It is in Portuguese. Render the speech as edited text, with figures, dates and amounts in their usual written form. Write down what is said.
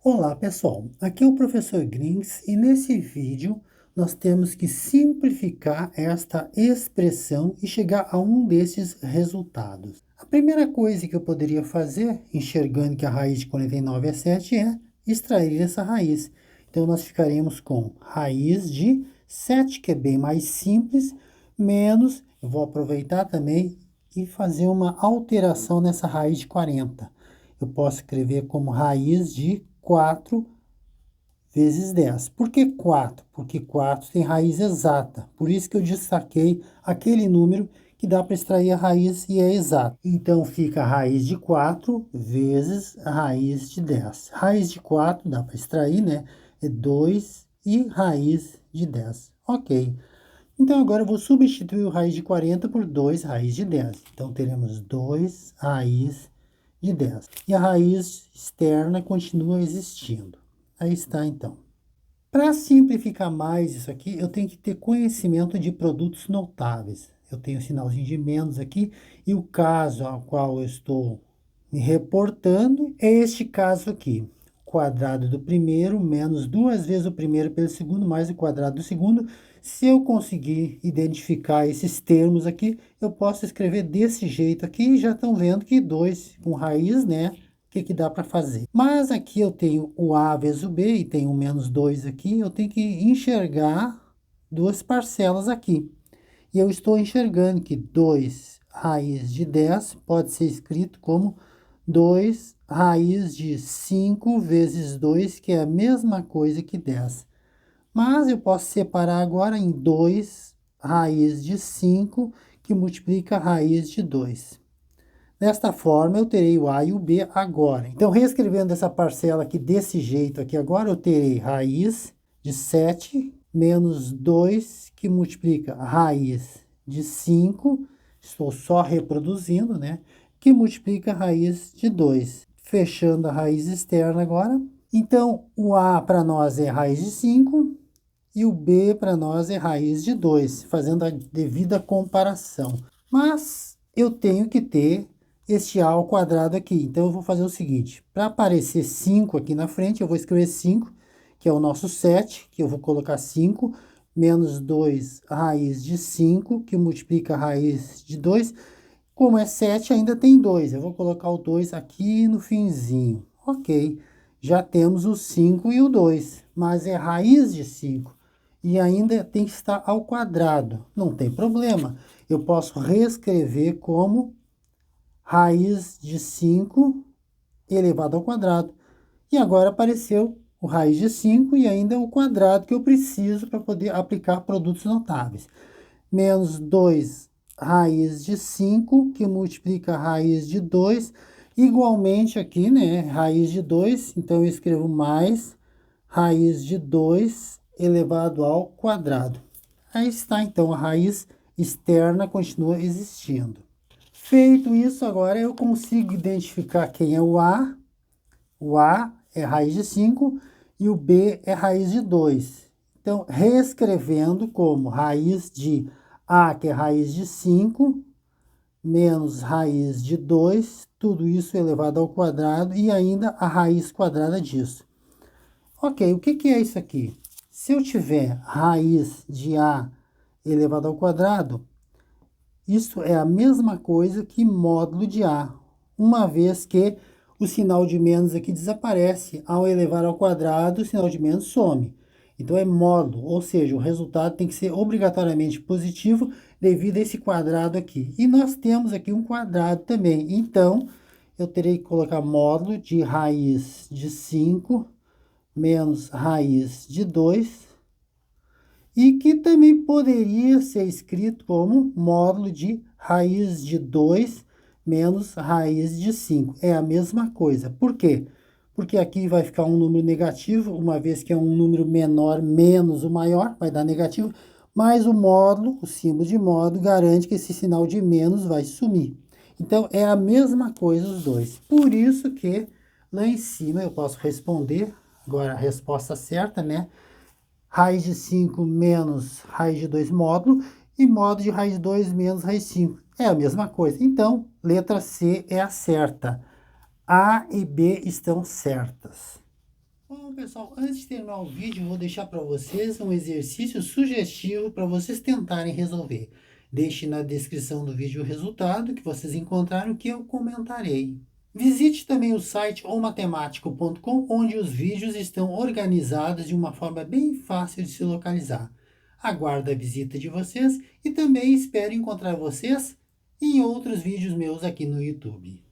Olá pessoal, aqui é o professor Grings e nesse vídeo nós temos que simplificar esta expressão e chegar a um desses resultados. A primeira coisa que eu poderia fazer, enxergando que a raiz de 49 é 7, é extrair essa raiz. Então nós ficaremos com raiz de 7, que é bem mais simples, menos, eu vou aproveitar também e fazer uma alteração nessa raiz de 40. Eu posso escrever como raiz de 4 vezes 10. Por que 4? Porque 4 tem raiz exata. Por isso que eu destaquei aquele número que dá para extrair a raiz e é exato. Então, fica a raiz de 4 vezes a raiz de 10. Raiz de 4 dá para extrair, né? É 2 e raiz de 10. Ok. Então, agora eu vou substituir o raiz de 40 por 2 raiz de 10. Então, teremos 2 raiz de 10. E a raiz externa continua existindo. Aí está, então. Para simplificar mais isso aqui, eu tenho que ter conhecimento de produtos notáveis. Eu tenho o sinalzinho de menos aqui, e o caso ao qual eu estou me reportando é este caso aqui. O quadrado do primeiro menos 2 vezes o primeiro pelo segundo, mais o quadrado do segundo. Se eu conseguir identificar esses termos aqui, eu posso escrever desse jeito aqui, e já estão vendo que 2 com raiz, né? O que dá para fazer? Mas aqui eu tenho o A vezes o B, e tenho o menos 2 aqui, eu tenho que enxergar duas parcelas aqui. E eu estou enxergando que 2 raiz de 10 pode ser escrito como 2 raiz de 5 vezes 2, que é a mesma coisa que 10. Mas eu posso separar agora em 2 raiz de 5, que multiplica a raiz de 2. Desta forma, eu terei o A e o B agora. Então, reescrevendo essa parcela aqui desse jeito aqui agora, eu terei raiz de 7 menos 2, que multiplica a raiz de 5, estou só reproduzindo, né? Que multiplica a raiz de 2. Fechando a raiz externa agora. Então, o A para nós é raiz de 5 e o B para nós é raiz de 2, fazendo a devida comparação. Mas eu tenho que ter este A ao quadrado aqui. Então, eu vou fazer o seguinte. Para aparecer 5 aqui na frente, eu vou escrever 5, que é o nosso 7, que eu vou colocar 5, menos 2 raiz de 5, que multiplica a raiz de 2. Como é 7, ainda tem 2. Eu vou colocar o 2 aqui no finzinho. Ok, já temos o 5 e o 2, mas é raiz de 5. E ainda tem que estar ao quadrado. Não tem problema. Eu posso reescrever como raiz de 5 elevado ao quadrado. E agora apareceu o raiz de 5 e ainda o quadrado que eu preciso para poder aplicar produtos notáveis. Menos 2 raiz de 5, que multiplica a raiz de 2. Igualmente aqui, né? Raiz de 2, então eu escrevo mais raiz de 2 elevado ao quadrado. Aí está, então, a raiz externa continua existindo. Feito isso, agora eu consigo identificar quem é o A. O A é raiz de 5 e o B é raiz de 2. Então, reescrevendo como raiz de A, que é raiz de 5, menos raiz de 2, tudo isso elevado ao quadrado e ainda a raiz quadrada disso. Ok, o que é isso aqui? Se eu tiver raiz de A elevado ao quadrado, isso é a mesma coisa que módulo de A, uma vez que o sinal de menos aqui desaparece. Ao elevar ao quadrado, o sinal de menos some. Então, é módulo, ou seja, o resultado tem que ser obrigatoriamente positivo devido a esse quadrado aqui. E nós temos aqui um quadrado também. Então, eu terei que colocar módulo de raiz de 5 menos raiz de 2, e que também poderia ser escrito como módulo de raiz de 2 menos raiz de 5. É a mesma coisa. Por quê? Porque aqui vai ficar um número negativo, uma vez que é um número menor menos o maior, vai dar negativo, mas o módulo, o símbolo de módulo, garante que esse sinal de menos vai sumir. Então, é a mesma coisa os dois. Por isso que lá em cima eu posso responder, agora a resposta certa, né? Raiz de 5 menos raiz de 2 módulo, e módulo de raiz de 2 menos raiz de 5. É a mesma coisa. Então, letra C é a certa. A e B estão certas. pessoal, antes de terminar o vídeo, eu vou deixar para vocês um exercício sugestivo para vocês tentarem resolver. Deixe na descrição do vídeo o resultado que vocês encontraram que eu comentarei. Visite também o site omatemático.com, onde os vídeos estão organizados de uma forma bem fácil de se localizar. Aguardo a visita de vocês e também espero encontrar vocês em outros vídeos meus aqui no YouTube.